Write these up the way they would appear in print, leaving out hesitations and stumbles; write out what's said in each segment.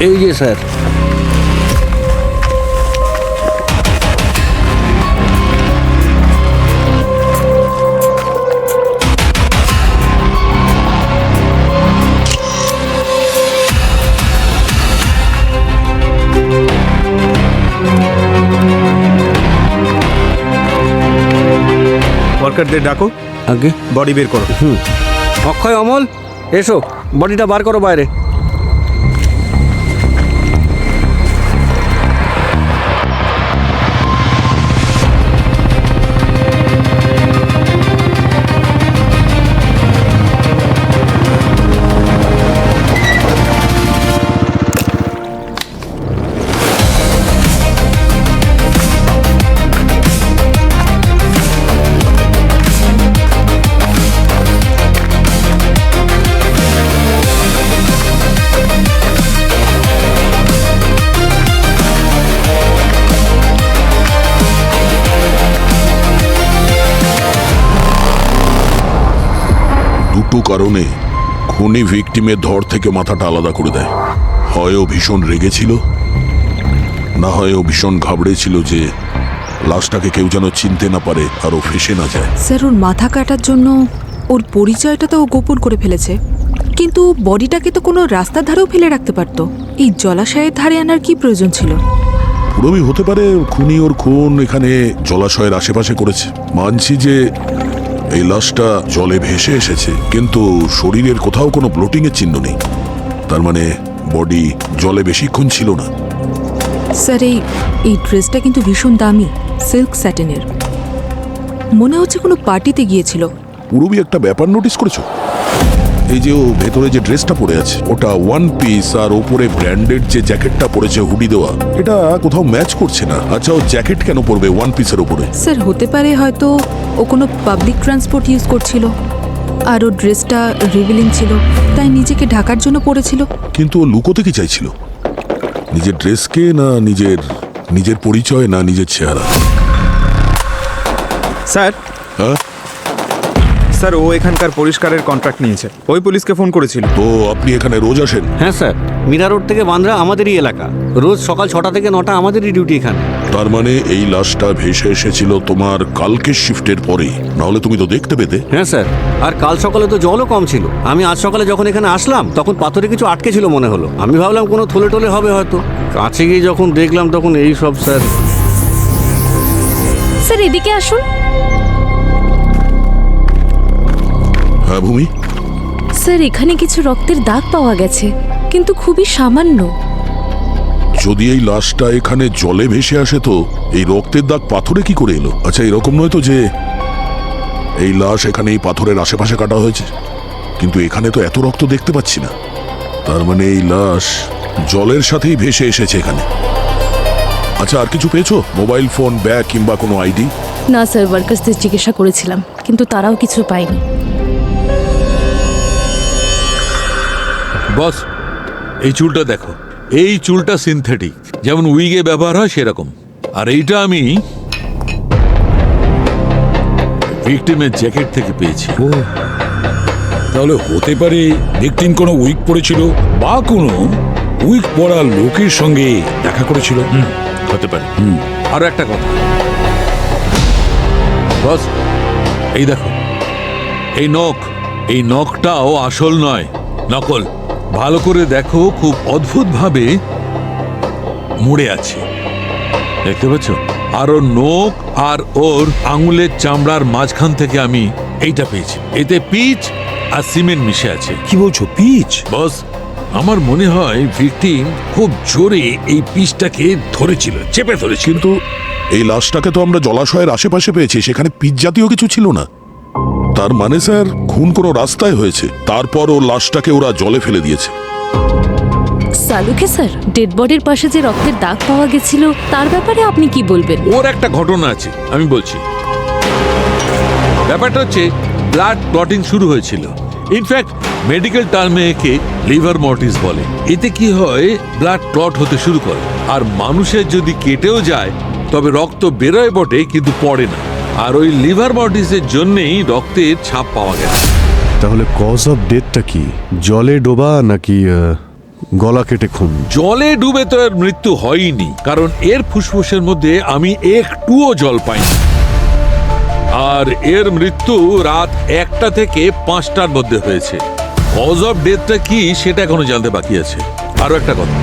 এই যে স্যার। ওয়ার্কারদের ডাকো, আগে বডি বের করো। অক্ষয়, অমল, এসো, বডিটা বার করো বাইরে। দুটো কারণে খুনি ভিকটিমের ধর থেকে মাথাটা আলাদা করে দেয়। হয় ও ভীষণ রেগেছিল, না হয় ও ভীষণ ঘাবড়েছিল যে লাশটাকে কেউ যেন চিনতে না পারে আর ও ফেসে না যায়। স্যার, ওর মাথা কাটার জন্য ওর পরিচয়টা তো ও গোপন করে ফেলেছে, কিন্তু বডিটাকে তো কোনো রাস্তার ধারেও ফেলে রাখতে পারতো। এই জলাশয়ের ধারে আনার কি প্রয়োজন ছিল? পুরোই হতে পারে খুনি ওর খুন এখানে জলাশয়ের আশেপাশে করেছে। মানছি যে এই লাশটা জলে ভেসে এসেছে, কিন্তু শরীরের কোথাও কোনো ব্লোটিং এর চিহ্ন নেই। তার মানে বডি জলে বেশিক্ষণ ছিল না। স্যার, এই ড্রেসটা কিন্তু ভীষণ দামি, সিল্ক স্যাটিনের। মনে হচ্ছে কোনো পার্টিতে গিয়েছিল। পুরোই একটা ব্যাপার নোটিস করেছো? এই যে ও ভেতরে যে ড্রেসটা পরে আছে ওটা ওয়ান পিস, আর ওপরে ব্র্যান্ডেড যে জ্যাকেটটা পরেছে হুডি দেওয়া, এটা কোথাও ম্যাচ করছে না। আচ্ছা, ও জ্যাকেট কেন পরবে ওয়ান পিসের ওপরে? স্যার, হতে পারে হয়তো ও কোনো পাবলিক ট্রান্সপোর্ট ইউজ করছিল, আর ও ড্রেসটা রিভিলিং ছিল, তাই নিজেকে ঢাকার জন্য পরেছিল। কিন্তু ও লুকোতে কি চাইছিল? নিজের ড্রেসকে, না নিজের পরিচয়, না নিজের চেহারা? স্যার, হ্যাঁ স্যার, ও এখানকার পরিষ্কারের কন্ট্রাক্ট নিয়েছে। ওই পুলিশকে ফোন করেছিল। তো আপনি এখানে রোজ আসেন? হ্যাঁ স্যার, মীরা রোড থেকে বান্দ্রা আমাদেরই এলাকা। রোজ সকাল 6টা থেকে 9টা আমাদেরই ডিউটি এখানে। তার মানে এই লাশটা ভেসে এসেছিল তোমার কালকের শিফটের পরেই, নাহলে তুমি তো দেখতে পেতে। হ্যাঁ স্যার, আর কাল সকালে তো জলও কম ছিল। আমি আজ সকালে যখন এখানে আসলাম তখন পাথরে কিছু আটকে ছিল মনে হলো। আমি ভাবলাম কোনো থলে টলে হবে হয়তো। কাছে গিয়ে যখন দেখলাম তখন এই সব। স্যার, স্যার এদিকে আসুন। হ্যাঁ ভূমি, স্যার, এখানে কিছু রক্তের দাগ পাওয়া গেছে, কিন্তু খুবই সামান্য। যদি এই লাশটা এখানে জলে ভেসে আসে তো এই রক্তের দাগ পাথরে কি করে এলো? আচ্ছা, এরকম নয় তো যে এই লাশ এখানে এই পাথরের আশেপাশে কাটা হয়েছে? কিন্তু এখানে তো এত রক্ত দেখতে পাচ্ছি না। তার মানে এই লাশ জলের সাথেই ভেসে এসেছে এখানে। আচ্ছা, আর কিছু পেয়েছো? মোবাইল ফোন, ব্যাগ কিংবা কোনো আইডি? না স্যার, ওয়ার্কার্সদের জিজ্ঞাসা করেছিলাম, কিন্তু তারাও কিছু পায়নি। বস, এই চুলটা দেখো। এই চুলটা সিনথেটিক, যেমন উইগে ব্যবহার হয় সেরকম। আর এইটা আমি ভিকটিমের জ্যাকেট থেকে পেয়েছি। ও, তাহলে হতে পারে ভিকটিম কোনো উইক পরেছিল বা কোনো উইক পরা লোকের সঙ্গে দেখা করেছিল। হতে পারে। আরো একটা কথা বস, এই দেখো, এই নখটাও আসল নয়, নকল। ভালো করে দেখো, খুব অদ্ভুত ভাবে মুড়ে আছে, দেখতে পাচ্ছ? আর ওর নখ আর ওর আঙুলের চামড়ার মাঝখান থেকে আমি এইটা পেয়েছি। এতে পিচ আর সিমেন্ট মিশে আছে। কি বলছো, পিচ? বস, আমার মনে হয় ভিকটিম খুব জোরে এই পিচটাকে ধরেছিল, চেপে ধরেছিল। কিন্তু এই লাশটাকে তো আমরা জলাশয়ের আশেপাশে পেয়েছি, সেখানে পিচ জাতীয় কিছু ছিল না। তার মানে স্যার খুন কোনো রাস্তায় হয়েছে, তারপর ও লাশটাকে ওরা জলে ফেলে দিয়েছে। সালুকে স্যার, ডেড বডির পাশে যে রক্তের দাগ পাওয়া গেছিল তার ব্যাপারে আপনি কি বলবেন? ওর একটা ঘটনা আছে, আমি বলছি। ব্যাপারটা হচ্ছে ব্লাড ক্লটিং শুরু হয়েছিল। ইনফ্যাক্ট মেডিকেল টার্মে একে লিভার মর্টিস বলে। এতে কি হয়, ব্লাড ক্লট হতে শুরু করে, আর মানুষের যদি কেটেও যায় তবে রক্ত বেরোয় বটে, কিন্তু পড়ে না। আর ওই লিভার মর্টিসের জন্যই রক্তের ছাপ পাওয়া গেছে। তাহলে কজ অফ ডেথটা কি? জলে ডোবা নাকি গলা কেটে খুন। জলে ডুবে তো এর মৃত্যু হয়নি, কারণ এর ফুসফুসের মধ্যে আমি একটুও জল পাইনি। আর এর মৃত্যু রাত 1টা থেকে 5টার মধ্যে হয়েছে। কজ অফ ডেথটা কি সেটা এখনো জানতে বাকি আছে। আরো একটা কথা,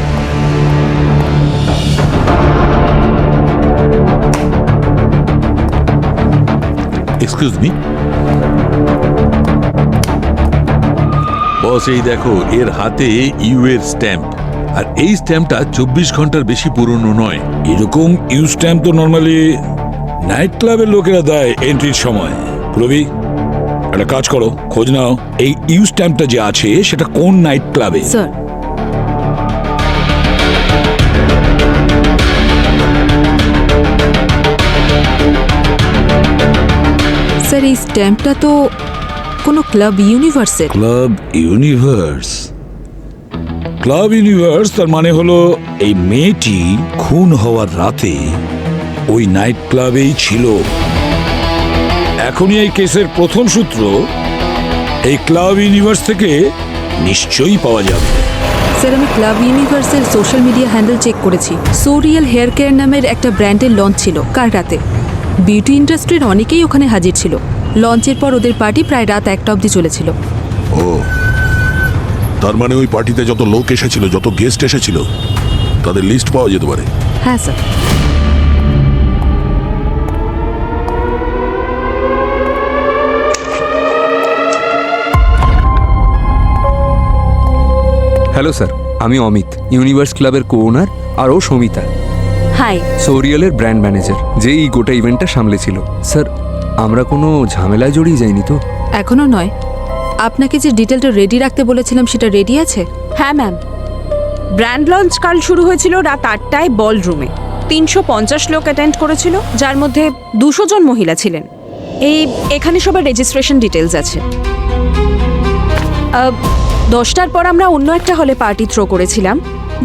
এক্সকিউজ মি বস, এই দেখো এর হাতে ইউ এর স্ট্যাম্প, আর এই স্ট্যাম্পটা 24 ঘন্টার বেশি পুরনো নয়। এরকম ইউ স্ট্যাম্প তো নর্মালি নাইট ক্লাবের লোকেরা দেয় এন্ট্রির সময়। রবি, একটা কাজ করো, খোঁজ নাও এই ইউ স্ট্যাম্পটা যে আছে সেটা কোন নাইট ক্লাবে। স্যার, স্যার এই স্ট্যাম্পটা তো কোনো ক্লাব ইউনিভার্সের। Club universe? ক্লাব ইউনিভার্স তার মানে হলো এই মেয়েটি খুন হওয়ার রাতে ওই নাইট ক্লাবেই ছিল। এখনই এই কেসের প্রথম সূত্র এই ক্লাব ইউনিভার্স থেকে নিশ্চয়ই পাওয়া যাবে। স্যার, আমি ক্লাব ইউনিভার্সের সোশ্যাল মিডিয়া হ্যান্ডেল চেক করেছি। সোরিয়াল হেয়ার কেয়ার নামের একটা ব্র্যান্ডের লঞ্চ ছিল কাল রাতে। বিউটি ইন্ডাস্ট্রির অনেকেই ওখানে হাজির ছিল। লঞ্চের পর ওদের পার্টি প্রায় রাত 1টা অবধি চলেছিল। ও, তার মানে ওই পার্টিতে যত লোক এসেছিল, যত গেস্ট এসেছিল, তাদের লিস্ট পাওয়া যেতে পারে। হ্যাঁ স্যার। হ্যালো স্যার, আমি অমিত, ইউনিভার্স ক্লাবের কো ওনার, আর ও সমিতা, হাই। সোরিয়ালের ব্র্যান্ড ম্যানেজার, যে এই গোটা ইভেন্টটা সামলেছিল। স্যার, আমরা কোনো ঝামেলায় জড়িয়ে যাইনি তো? এখনো নয়। আপনাকে যে ডিটেলটা রেডি রাখতে বলেছিলাম সেটা রেডি আছে? হ্যাঁ ম্যাম, ব্র্যান্ড লঞ্চ কাল শুরু হয়েছিল রাত 8টায় বল রুমে। 350 লোক অ্যাটেন্ড করেছিল, যার মধ্যে 200 জন মহিলা ছিলেন। এখানে সবার রেজিস্ট্রেশন ডিটেলস আছে। 10টার পর আমরা অন্য একটা হলে পার্টি থ্রো করেছিলাম।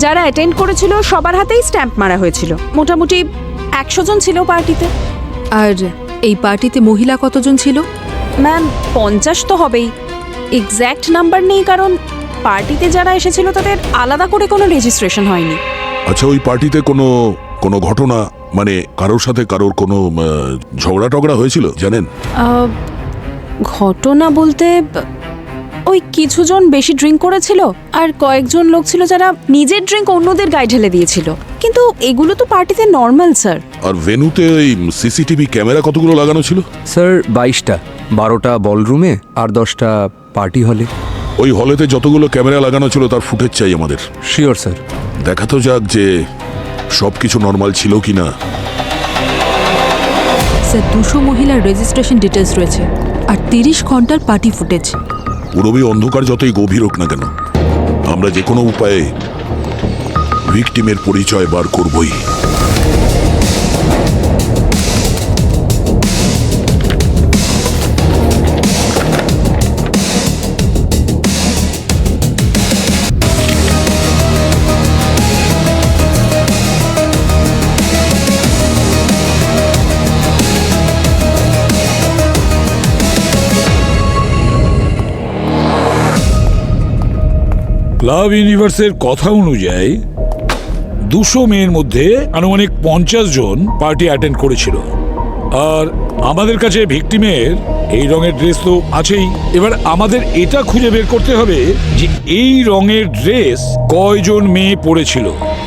যারা অ্যাটেন্ড করেছিল সবার হাতেই স্ট্যাম্প মারা হয়েছিল। মোটামুটি 100 জন ছিল পার্টিতে। আর এই পার্টিতে মহিলা কতজন ছিল? ম্যাম 50 তো হবেই। এক্স্যাক্ট নাম্বার নেই, কারণ পার্টিতে যারা এসেছিল তাদের আলাদা করে কোনো রেজিস্ট্রেশন হয়নি। আচ্ছা, ওই পার্টিতে কোনো ঘটনা, মানে কারোর সাথে কারোর কোনো ঝগড়া টগড়া হয়েছিল জানেন? ঘটনা বলতে ওই কিছুজন বেশি ড্রিঙ্ক করেছিল, আর কয়েকজন লোক ছিল যারা নিজের ড্রিঙ্ক অন্যদের গায়ে ঢেলে দিয়েছিল। কিন্তু এগুলো তো পার্টিতে নর্মাল স্যার। আর ভেন্যুতে ওই সিসিটিভি ক্যামেরা কতগুলো লাগানো ছিল? স্যার 22টা, 12টা বলরুমে আর 10টা পার্টি হলে। ওই হলেতে যতগুলো ক্যামেরা লাগানো ছিল তার ফুটেজ চাই আমাদের। Sure sir. দেখা তো যাক যে সবকিছু নর্মাল ছিল কিনা। স্যার 200 মহিলার রেজিস্ট্রেশন ডিটেলস রয়েছে আর 30 ঘন্টার পার্টি ফুটেজ। পুরবী অন্ধকার যতই গভীর হোক না কেন, আমরা যে কোনো উপায়ে ভিকটিমের পরিচয় বার করবই। ক্লাব ইউনিভার্সের কথা অনুযায়ী 200 মেয়ের মধ্যে আনুমানিক 50 জন পার্টি অ্যাটেন্ড করেছিল। আর আমাদের কাছে ভিকটিমের এই রঙের ড্রেস তো আছেই। এবার আমাদের এটা খুঁজে বের করতে হবে যে এই রঙের ড্রেস কয়জন মেয়ে পরেছিল।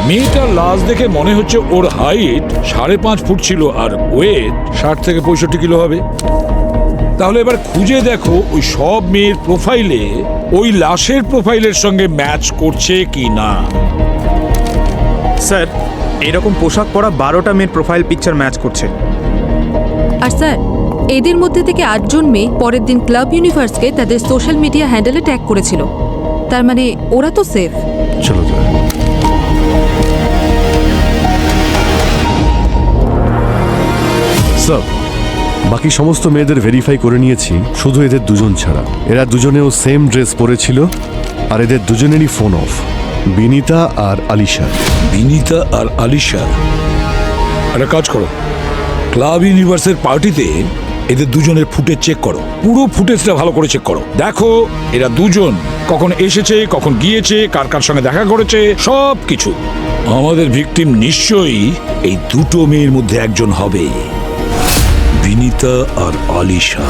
মেয়েটার লাশ দেখে মনে হচ্ছে ওর হাইট 5.5 ফুট ছিল আর ওয়েট 60 থেকে 65 কিলো হবে। তাহলে এবার খুঁজে দেখো ওই সব মেয়ের প্রোফাইলে ওই লাশের প্রোফাইলের সঙ্গে ম্যাচ করছে কি না। স্যার, এরকম পোশাক পরা 12টা মেয়ের প্রোফাইল পিকচার ম্যাচ করছে। আর স্যার, এদের মধ্যে থেকে 8 জন মেয়ে পরের দিন ক্লাব ইউনিভার্সকে তাদের সোশ্যাল মিডিয়া হ্যান্ডেলে ট্যাগ করেছিল। তার মানে ওরা তো সেফ। চলো যাই। স্যার, বাকি সমস্ত মেয়েদের ভেরিফাই করে নিয়েছি, শুধু এদের 2 জন ছাড়া। এরা দুজনেও সেম ড্রেস পরেছিল আর এদের দুজনেরই ফোন অফ। বিনিতা আর আলিশা। বিনিতা আর আলিশা, একটা কাজ করো, ক্লাব ইউনিভার্সের পার্টিতে এদের দুজনের ফুটেজ চেক করো, পুরো ফুটেজটা ভালো করে চেক করো। দেখো এরা দুজন কখন এসেছে, কখন গিয়েছে, কার কার সঙ্গে দেখা করেছে, সব কিছু। আমাদের ভিকটিম নিশ্চয়ই এই দুটো মেয়ের মধ্যে একজন হবে, বিনীতা আর আলিশা।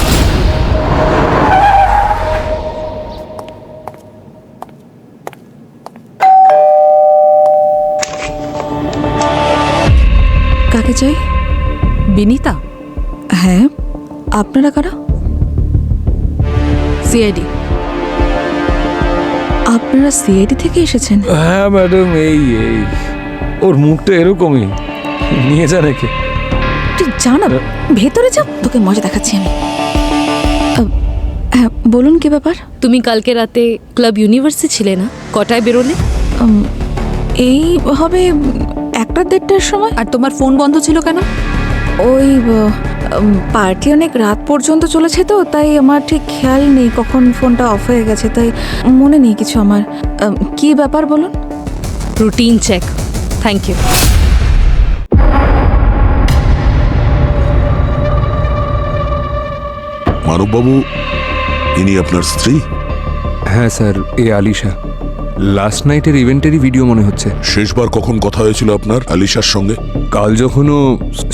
কাকে চাই? বিনীতা? হ্যাঁ, আপনারা কারা? সিআইডি। আপনারা সিআইডি থেকে এসেছেন? হ্যাঁ ম্যাডাম, এই ওর মুখটা এরকমই, নিয়ে যা রেখে। তুই জানা, ভেতরে যা, তোকে মজা দেখাচ্ছি আমি। হ্যাঁ বলুন, কি ব্যাপার? তুমি কালকে রাতে ক্লাব ইউনিভার্সে ছিলে না? কটায় বেরোলে? এই হবে 1-1:30টার সময়। আর তোমার ফোন বন্ধ ছিল কেন? ওই পার্টি অনেক রাত পর্যন্ত চলেছে তো, তাই আমার ঠিক খেয়াল নেই কখন ফোনটা অফ হয়ে গেছে, তাই মনে নেই কিছু আমার। কি ব্যাপার বলুন? Routine check. Thank you. মানববাবু, ইনি আপনার স্ত্রী? হ্যাঁ স্যার, এ আলিশা। লাস্ট নাইটের ইভেন্টেরই ভিডিও মনে হচ্ছে। শেষবার কখন কথা হয়েছিল আপনার আলিশার সঙ্গে? কাল যখন ও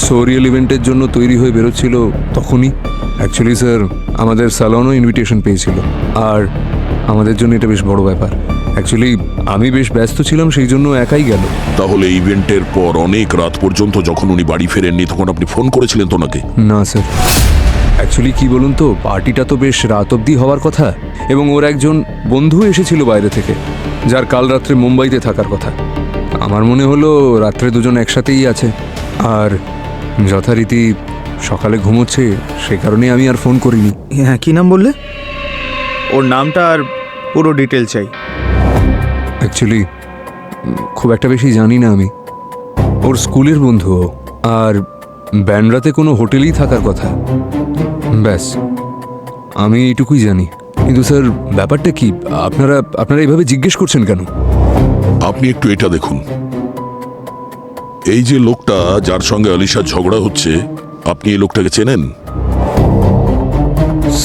সোরিয়াল ইভেন্টের জন্য তৈরি হয়ে বেরোচ্ছিল তখনই। অ্যাকচুয়ালি স্যার, আমাদের স্যালনও ইনভিটেশন পেয়েছিল, আর আমাদের জন্য এটা বেশ বড় ব্যাপার। অ্যাকচুয়ালি আমি বেশ ব্যস্ত ছিলাম, সেই জন্য একাই গেল। তাহলে ইভেন্টের পর অনেক রাত পর্যন্ত যখন উনি বাড়ি ফেরেননি তখন আপনি ফোন করেছিলেন তো ওনাকে? না স্যার, অ্যাকচুয়ালি কি বলুন তো, পার্টিটা তো বেশ রাত অবধি হওয়ার কথা, এবং ওর একজন বন্ধু এসেছিল বাইরে থেকে, যার কাল রাত্রে মুম্বাইতে থাকার কথা। আমার মনে হলো রাত্রে দুজন একসাথেই আছে, আর যথারীতি সকালে ঘুমোচ্ছে, সে কারণে আমি আর ফোন করিনি। হ্যাঁ, কি নাম বললে? ওর নামটা আর পুরো ডিটেল চাই। অ্যাকচুয়ালি খুব একটা বেশি জানি না আমি। ওর স্কুলের বন্ধু ও, আর ব্যান্ডরাতে কোনো হোটেলেই থাকার কথা। ব্যাস, আমি এইটুকুই জানি। কিন্তু স্যার, ব্যাপারটা কি? আপনারা এইভাবে জিজ্ঞেস করছেন কেন? আপনি একটু এটা দেখুন, এই যে লোকটা যার সঙ্গে আলিশার ঝগড়া হচ্ছে, আপনি এই লোকটাকে চেনেন?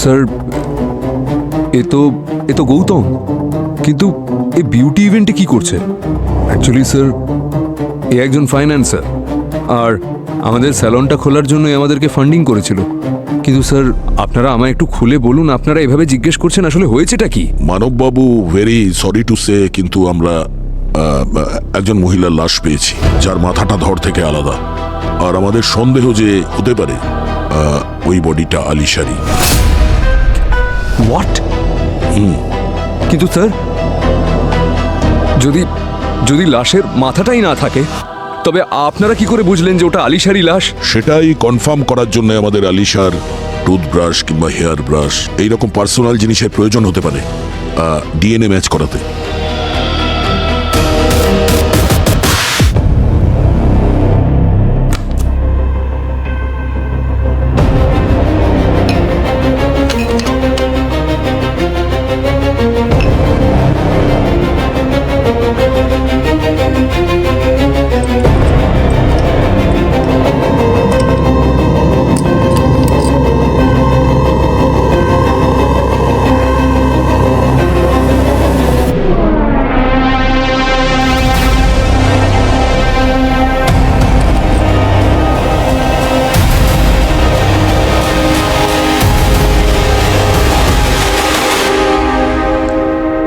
স্যার, এ তো গৌতম, কিন্তু এই বিউটি ইভেন্টে কি করছে? অ্যাকচুয়ালি স্যার, এ একজন ফাইন্যান্সার, আর আমাদের স্যালনটা খোলার জন্যই আমাদেরকে ফান্ডিং করেছিল। কিন্তু স্যার, আপনারা আমায় একটু খুলে বলুন, আপনারা এভাবে জিজ্ঞেস করছেন, আসলে হয়েছেটা কি? মানববাবু, ভেরি সরি টু সে, কিন্তু আমরা একজন মহিলার লাশ পেয়েছি, যার মাথাটা ধর থেকে আলাদা, আর আমাদের সন্দেহ যে হতে পারে ওই বডিটা আলিশারি। হোয়াট? কিন্তু স্যার, যদি লাশের মাথাটাই না থাকে, তবে আপনারা কি করে বুঝলেন যে ওটা আলিশারি লাশ? সেটাই কনফার্ম করার জন্য আমাদের আলিশার টুথব্রাশ কিংবা হেয়ার ব্রাশ, এইরকম পার্সোনাল জিনিসের প্রয়োজন হতে পারে ডিএনএ ম্যাচ করাতে।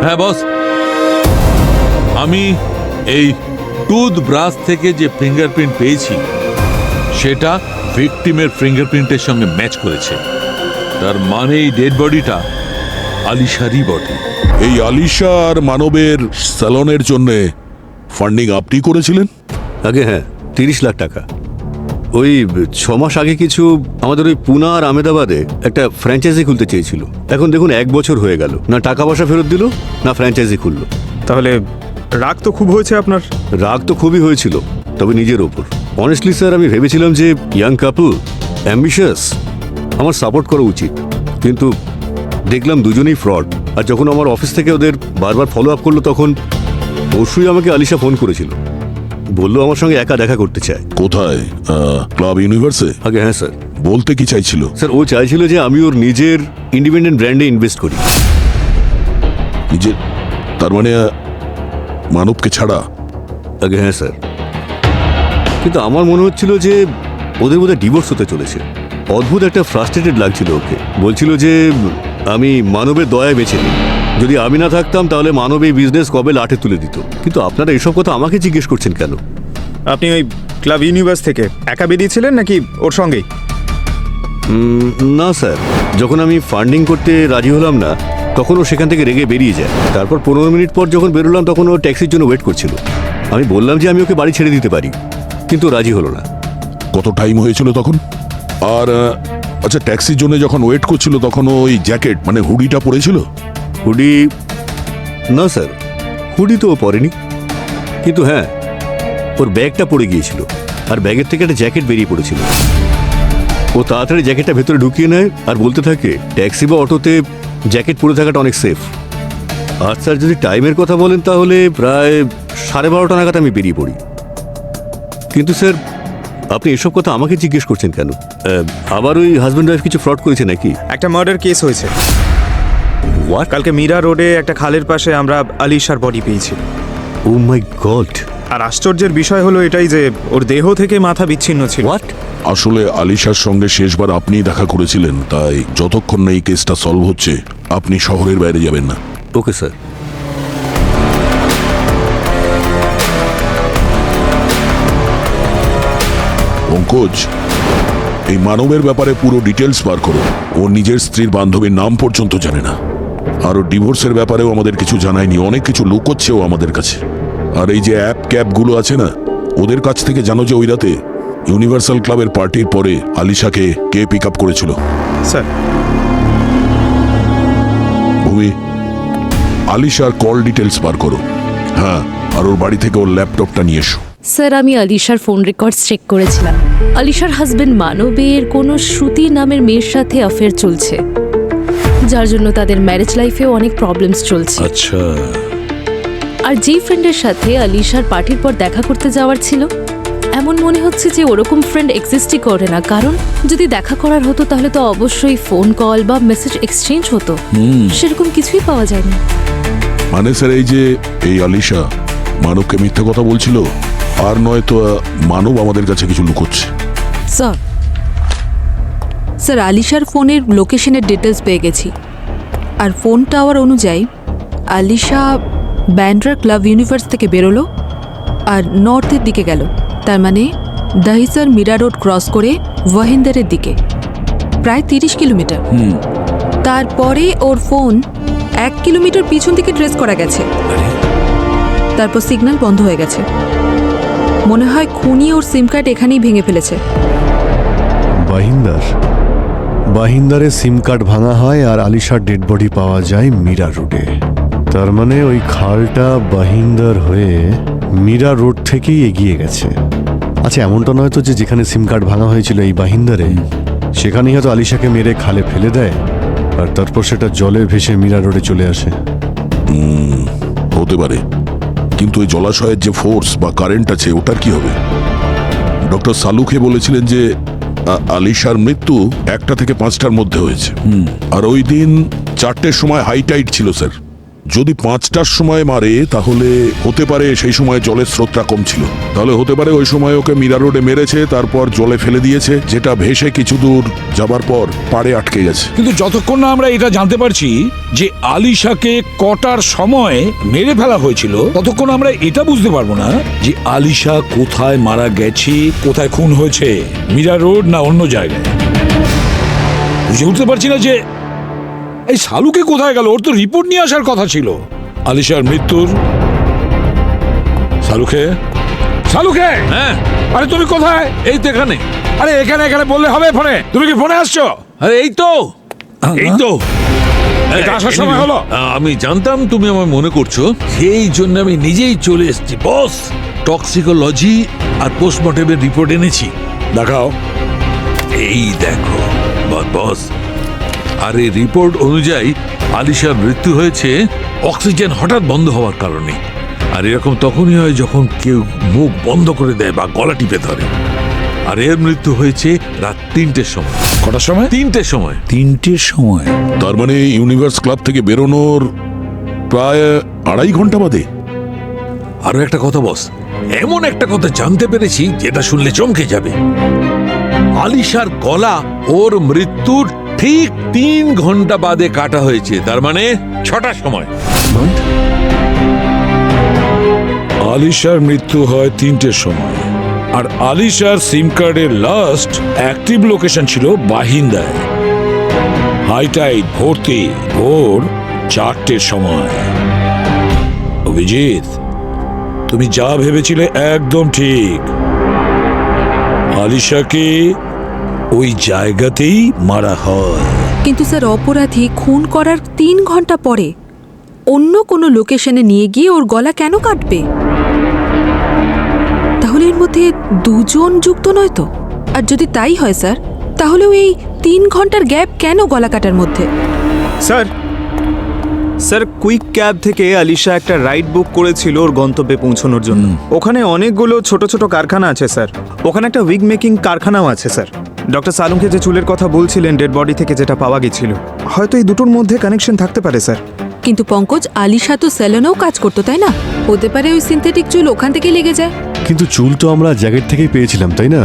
হ্যাঁ বস, আমি এই টুথব্রাশ থেকে যে ফিঙ্গারপ্রিন্ট পেয়েছি সেটা ভিকটিমের ফিঙ্গারপ্রিন্টের সঙ্গে ম্যাচ করেছে। তার মানে এই ডেড বডিটা আলিশারই বডি। এই আলিশা আর মানবের স্যালনের জন্য ফান্ডিং আপনি করেছিলেন? আগে হ্যাঁ, 30 লাখ টাকা। ওই 6 মাস আগে কিছু আমাদের ওই পুনা আর আহমেদাবাদে একটা ফ্র্যাঞ্চাইজি খুলতে চেয়েছিল। এখন দেখুন 1 বছর হয়ে গেল, না টাকা পয়সা ফেরত দিল, না ফ্র্যাঞ্চাইজি খুললো। তাহলে রাগ তো খুব হয়েছে আপনার? রাগ তো খুবই হয়েছিল, তবে নিজের ওপর। অনেস্টলি স্যার, আমি ভেবেছিলাম যে ইয়াং কাপল, অ্যাম্বিশাস, আমার সাপোর্ট করা উচিত, কিন্তু দেখলাম দুজনেই ফ্রড। আর যখন আমার অফিস থেকে ওদের বারবার ফলো আপ করলো, তখন অবশ্যই আমাকে আলিশা ফোন করেছিল, বললো আমার সঙ্গে একা দেখা করতে চায়। কোথায়? ক্লাব ইউনিভার্সে? আগে হ্যাঁ স্যার। বলতে কি চাইছিল? স্যার ও চাইছিল যে আমি ওর নিজের ইন্ডিপেন্ডেন্ট ব্র্যান্ডে ইনভেস্ট করি। নিজের, তার মানে মানবকে ছাড়া? আগে হ্যাঁ স্যার, কিন্তু আমার মনে হচ্ছিল যে ওদের বোধহয় ডিভোর্স হতে চলেছে। অদ্ভুত একটা ফ্রাস্ট্রেটেড লাগছিল ওকে। বলছিল যে আমি মানবের দয়ায় বেঁচে নিই, যদি আমি না থাকতাম তাহলে মানব এই বিজনেস কবে লাঠে তুলে দিত। কিন্তু আপনারা এসব কথা আমাকে জিজ্ঞেস করছেন কেন? আপনি ওই ক্লাব ইউনিভার্স থেকে একা বেরিয়েছিলেন নাকি ওর সঙ্গেই? না স্যার, যখন আমি ফান্ডিং করতে রাজি হলাম না তখন ও সেখান থেকে রেগে বেরিয়ে যায়। তারপর 15 মিনিট পর যখন বেরোলাম তখন ও ট্যাক্সির জন্য ওয়েট করছিল। আমি বললাম যে আমি ওকে বাড়ি ছেড়ে দিতে পারি, কিন্তু ও রাজি হলো না। কত টাইম হয়েছিল তখন? আর আচ্ছা, ট্যাক্সির জন্য যখন ওয়েট করছিল তখন ওই জ্যাকেট মানে হুডিটা পরেছিল? হুডি না স্যার, হুডি তো ও পরেনি, কিন্তু হ্যাঁ ওর ব্যাগটা পড়ে গিয়েছিল আর ব্যাগের থেকে একটা জ্যাকেট বেরিয়ে পড়েছিল। ও তাড়াতাড়ি জ্যাকেটটা ভেতরে ঢুকিয়ে নেয় আর বলতে থাকে ট্যাক্সি বা অটোতে জ্যাকেট পরে থাকাটা অনেক সেফ। আর স্যার যদি টাইমের কথা বলেন তাহলে প্রায় 12:30 নাগাদ আমি বেরিয়ে পড়ি। কিন্তু স্যার আপনি এসব কথা আমাকে জিজ্ঞেস করছেন কেন? আবার ওই হাজব্যান্ড ওয়াইফ কিছু ফ্রড করেছে নাকি? একটা মার্ডার কেস হয়েছে। কালকে মীরা রোডে একটা খালের পাশে আমরা আলিশার বডি পেয়েছি। ও মাই গড! আর আশ্চর্যের বিষয় হলো এটাই যে ওর দেহ থেকে মাথা বিচ্ছিন্ন ছিল। হোয়াট? আসলে আলিশার সঙ্গে শেষবার আপনিই দেখা করেছিলেন, তাই যতক্ষণ না এই কেসটা সলভ হচ্ছে আপনি শহরের বাইরে যাবেন না। Okay sir. পঙ্কজ, এই মানবের ব্যাপারে পুরো ডিটেলস বার করো। ও নিজের স্ত্রীর বান্ধবীর নাম পর্যন্ত জানে না, আর ও ডিভোর্সের ব্যাপারেও আমাদের কিছু জানায়নি। অনেক কিছু লুকোচ্ছেও আমাদের কাছে। আর এই যে অ্যাপ ক্যাবগুলো আছে না, ওদের কাছ থেকে জানো যে ওই রাতে ইউনিভার্সাল ক্লাবের পার্টির পরে আলিশাকে কে পিক আপ করেছিল? স্যার, ভূমি, আলিশার কল ডিটেলস বার করো। হ্যাঁ, আর ওর বাড়ি থেকে ওর ল্যাপটপটা নিয়ে এসো। স্যার, আমি আলিশার ফোন রেকর্ডস চেক করেছিলাম। আলিশার হাজবেন্ড মানবের কোনো শ্রুতি নামের মেয়ের সাথে অ্যাফেয়ার চলছে, যার জন্য তাদের ম্যারেজ লাইফেও অনেক প্রবলেমস চলছে। আচ্ছা, আর যেই ফ্রেন্ডের সাথে আলিশার পার্টির পর দেখা করতে যাওয়ার ছিল, এমন মনে হচ্ছে যে ওরকম ফ্রেন্ড এক্সিস্টই করে না। কারণ যদি দেখা করার হতো তাহলে তো অবশ্যই ফোন কল বা মেসেজ এক্সচেঞ্জ হতো, সেরকম কিছুই পাওয়া যায়নি। মানে স্যার, এই যে এই আলিশা মানবকে মিথ্যে কথা বলছিল, আর নয়তো মানব আমাদের কাছে কিছু লুকোচ্ছে। স্যার আলিশার ফোনের লোকেশনের ডিটেলস পেয়ে গেছি, আর ফোন টাওয়ার অনুযায়ী আলিশা ব্যান্ড্রা ক্লাব ইউনিভার্স থেকে বেরোলো আর নর্থের দিকে গেল। তার মানে দাহিসার মীরা রোড ক্রস করে ওয়াহিন্দারের দিকে, প্রায় 30 কিলোমিটার। তারপরে ওর ফোন 1 কিলোমিটার পিছন দিকে ট্রেস করা গেছে, তারপর সিগন্যাল বন্ধ হয়ে গেছে। মনে হয় খুনি ওর সিম কার্ড এখানেই ভেঙে ফেলেছে। বাহিন্দারে সিম কার্ড ভাঙা হয় আর আলিশার ডেড বডি পাওয়া যায় মীরা রোডে। তার মানে ওই খালটা বাহিন্দার হয়ে মীরা রোড থেকেই এগিয়ে গেছে। আচ্ছা, এমনটা নয় তো যে যেখানে সিম কার্ড ভাঙা হয়েছিল এই বাহিন্দারে, সেখানেই হয়তো আলিশাকে মেরে খালে ফেলে দেয় আর তারপর সেটা জলে ভেসে মীরা রোডে চলে আসে? হতে পারে, কিন্তু ওই জলাশয়ের যে ফোর্স বা কারেন্ট আছে ওটার কি হবে? ডক্টর সালুকে বলেছিলেন যে আলিশার মৃত্যু 1টা থেকে 5টার মধ্যে হয়েছে, আর ওই দিন 4টের সময় হাই টাইড ছিল স্যার। যদি 5টার সময় মারে তাহলে হতে পারে সেই সময় জলের স্রোতটা কম ছিল। তাহলে হতে পারে ওই সময় ওকে মীরা রোডে মেরেছে, তারপর জলে ফেলে দিয়েছে, যেটা ভেসে কিছু দূর যাবার পর পাড়ে আটকে গেছে। কিন্তু যতক্ষণ না আমরা এটা জানতে পারছি যে আলিশাকে কটার সময় মেরে ফেলা হয়েছিল, ততক্ষণ আমরা এটা বুঝতে পারবো না যে আলিশা কোথায় মারা গেছে, কোথায় খুন হয়েছে, মীরা রোড না অন্য জায়গায়। বুঝে উঠতে পারছি না যে এই শালুকে কোথায় গেল। ওর তো রিপোর্ট নিয়ে আসার কথা ছিল আলিশার মৃত্যুর। শালুকে, হ্যাঁ, আরে তুমি কোথায়? এই তো এখানে। আরে এখানে বললে হবে ফোনে? তুমি কি ফোনে আসছো? আরে এই তো এটা আসার সময় হলো। আমি জানতাম তুমি আমার মনে করছো, সেই জন্য আমি নিজেই চলে এসেছি বস। টক্সিকোলজি আর পোস্টমর্টেমের রিপোর্ট এনেছি। দেখাও। এই দেখো বস, আর এই রিপোর্ট অনুযায়ী আলিশার মৃত্যু হয়েছে অক্সিজেন হঠাৎ বন্ধ হওয়ার কারণে। আর এরকম তখনই হয় যখন কেউ মুখ বন্ধ করে দেয় বা গলা টিপে ধরে। আর এর মৃত্যু হয়েছে রাত 3টের সময়। কটার সময়? 3টের সময়। 3টের সময়? তার মানে ইউনিভার্স ক্লাব থেকে বেরোনোর প্রায় 2.5 ঘন্টা বাদে। আরো একটা কথা বস, এমন একটা কথা জানতে পেরেছি যেটা শুনলে চমকে যাবে। আলিশার গলা ওর মৃত্যুর ঠিক 3 ঘন্টা বাদে কাটা হয়েছে, তার মানে 6টার সময়। আলিশার মৃত্যু হয় 3টের সময়, আর আলিশার সিম কার্ডের লাস্ট অ্যাক্টিভ লোকেশন ছিল বাহিন্দায়। হাইটাইড ভর্তি ভোর 4টের সময়। অভিজিৎ, তুমি যা ভেবেছিলে একদম ঠিক। আলিশাকে ওই জায়গাতেই মারা হয়। কিন্তু স্যার অপরাধী খুন করার 3 ঘন্টা পরে অন্য কোনো লোকেশনে নিয়ে গিয়ে ওর গলা কেন কাটবে? তাহলে এর মধ্যে দুজন যুক্ত নয় তো? আর যদি তাই হয় স্যার, তাহলেও এই 3 ঘন্টার গ্যাপ কেন গলা কাটার মধ্যে? স্যার কুইক ক্যাব থেকে আলিশা একটা রাইড বুক করেছিল ওর গন্তব্যে পৌঁছানোর জন্য। ওখানে অনেকগুলো ছোট ছোট কারখানা আছে স্যার। ওখানে একটা উইগ মেকিং কারখানাও আছে স্যার। ডক্টর সালুমকে যে চুলের কথা বলছিলেন ডেড বডি থেকে যেটা পাওয়া গেছিল, হয়তো এই দুটোর মধ্যে কানেকশন থাকতে পারে স্যার। কিন্তু পঙ্কজ, আলিশা তো স্যালনেও কাজ করতো, তাই না? হতে পারে ওই সিনথেটিক চুল ওখান থেকেই লেগে যায়। কিন্তু চুল তো আমরা জ্যাকেট থেকেই পেয়েছিলাম, তাই না?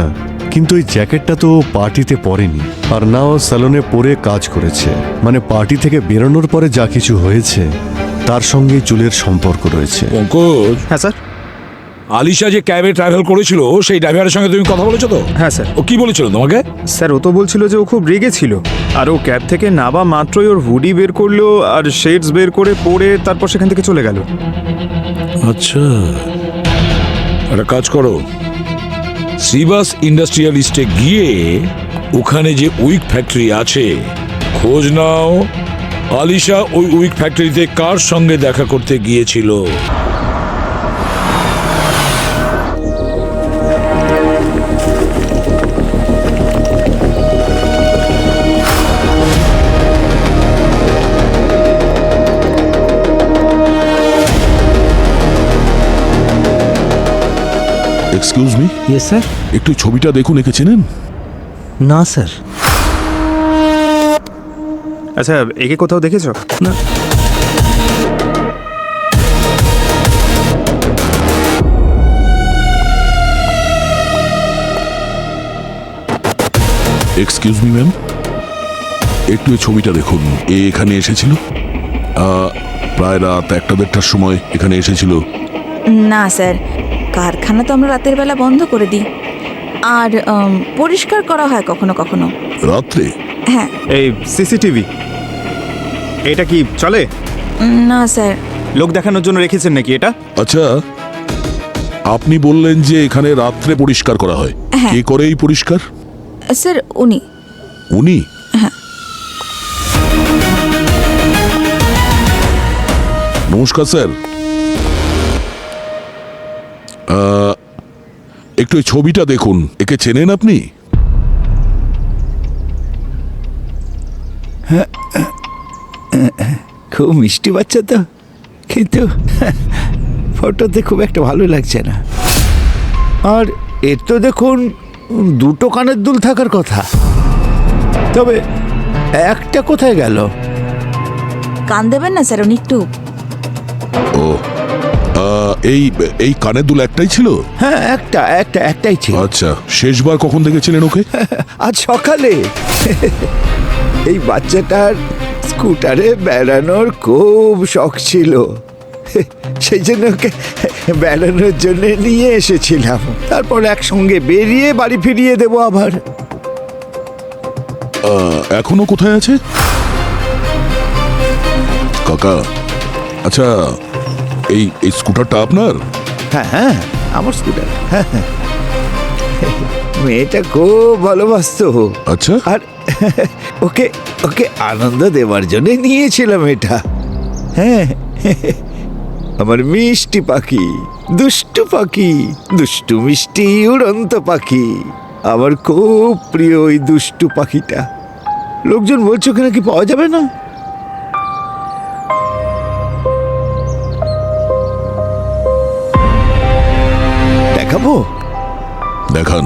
কিন্তু ওই জ্যাকেটটা তো পার্টিতে পরেনি, আর না ও স্যালনে পরে কাজ করেছে। মানে পার্টি থেকে বেরোনোর পরে যা কিছু হয়েছে তার সঙ্গে চুলের সম্পর্ক রয়েছে। পঙ্কজ, হ্যাঁ স্যার। আলিশা যে ক্যাবে ট্রাভেল করেছিল সেই ড্রাইভারের সঙ্গে তুমি কথা বলেছো তো? হ্যাঁ স্যার। ও কি বলেছিল তোমাকে? স্যার ও তো বলছিল যে ও খুব রেগে ছিল, আর ও ক্যাব থেকে নাবা মাত্রই ওর হুডি বের করলো আর শেডস বের করে পরে তারপর সেখান থেকে চলে গেল। আচ্ছা, একটা কাজ করো, শ্রীবাস ইন্ডাস্ট্রিয়ালিস্টে গিয়ে ওখানে যে উইক ফ্যাক্টরি আছে খোঁজ নাও। আলিশা ওই উইক ফ্যাক্টরিতে কার সঙ্গে দেখা করতে গিয়েছিল? Excuse me. Yes sir. একটু ছবিটা দেখুন, একে চেনেন? না স্যার। আচ্ছা, একে কোথাও দেখেছো? না। এক্সকিউজ মি ম্যাম, একটু এই ছবিটা দেখুন। এ এখানে এসেছিল প্রায় রাত 1টা-1:30টার সময় এখানে এসেছিল। না স্যার, কারখানা তো আমরা রাতের বেলা বন্ধ করে দিই, আর পরিষ্কার করা হয় কখনো কখনো। রাত্রে? হ্যাঁ। এই সিসিটিভি এটা কি চলে? না স্যার। লোক দেখানোর জন্য রেখেছেন নাকি এটা? আচ্ছা, আপনি বললেন যে এখানে রাত্রে পরিষ্কার করা হয়। হ্যাঁ। কে করে এই পরিষ্কার? স্যার উনি। উনি? হ্যাঁ। নমস্কার স্যার। একটু এই ছবিটা দেখুন, একে চেনেন আপনি? খুব মিষ্টি বাচ্চা তো, কিন্তু ফটোতে খুব একটা ভালো লাগছে না। আর এর তো দেখুন 2টো কানের দুল থাকার কথা, তবে একটা কোথায় গেল? কান দেবেন না স্যার, উনি একটু। ও, এই এই কানের দুল একটাই ছিল? হ্যাঁ, একটাই ছিল। আচ্ছা, শেষবার কখন দেখেছিলেন ওকে? আজ সকালে। এই বাচ্চাটার স্কুটারে বেড়ানোর খুব শখ ছিল, সেই জন্য ওকে বেড়ানোর জন্য নিয়ে এসেছিলাম। তারপর একসঙ্গে বেরিয়ে বাড়ি ফিরিয়ে দেবো আবার। এখনো কোথায় আছে কাকা? আচ্ছা, এই এই স্কুটারটা আপনার? হ্যাঁ, আমার স্কুটার। হ্যাঁ, মেয়েটা খুব ভালোবাসতো। আচ্ছা। আর ওকে ওকে আনন্দ দেওয়ার জন্য নিয়েছিলাম এটা। হ্যাঁ, আমার মিষ্টি পাখি, দুষ্টু পাখি, দুষ্টু মিষ্টি উড়ন্ত পাখি। আমার খুব প্রিয় ওই দুষ্টু পাখিটা। লোকজন বলছে ওকে নাকি পাওয়া যাবে না। দেখাবো? দেখান।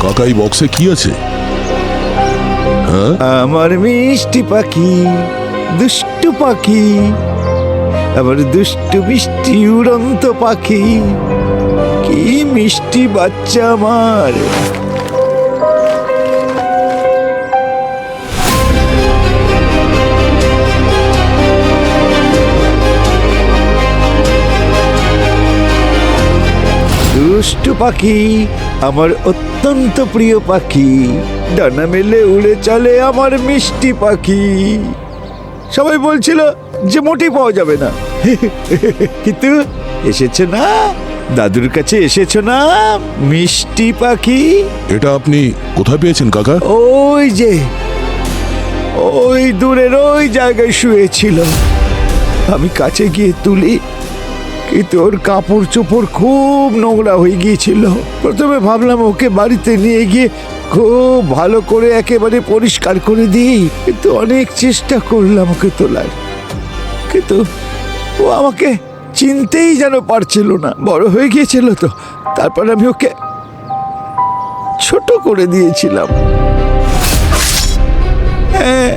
কাকাই বক্সে কি আছে? হ্যাঁ, আমার মিষ্টি পাখি, দুষ্টু পাখি, আমার দুষ্টু মিষ্টি উড়ন্ত পাখি, কি মিষ্টি বাচ্চা আমার। দুষ্টু পাখি, আমার অত্যন্ত প্রিয় পাখি, ডানা মেলে উড়ে চলে আমার মিষ্টি পাখি। সবাই বলছিল যে মোটেই পাওয়া যাবে না, কিন্তু এসেছে না, দাদুর কাছে এসেছো না মিষ্টি পাখি। এটা আপনি কোথায় পেয়েছেন কাকা? ওই যে ওই দূরের ওই জায়গায় শুয়েছিল, আমি কাছে গিয়ে তুলি, কিন্তু ওর কাপড় চোপড় খুব নোংরা হয়ে গিয়েছিল। প্রথমে ভাবলাম ওকে বাড়িতে নিয়ে গিয়ে খুব ভালো করে একেবারে পরিষ্কার করে দিই, কিন্তু অনেক চেষ্টা করলাম ওকে তোলার, কিন্তু ও আমাকে চিনতেই যেন পারছিল না। বড় হয়ে গিয়েছিল তো, তারপর আমি ওকে ছোট করে দিয়েছিলাম। হ্যাঁ,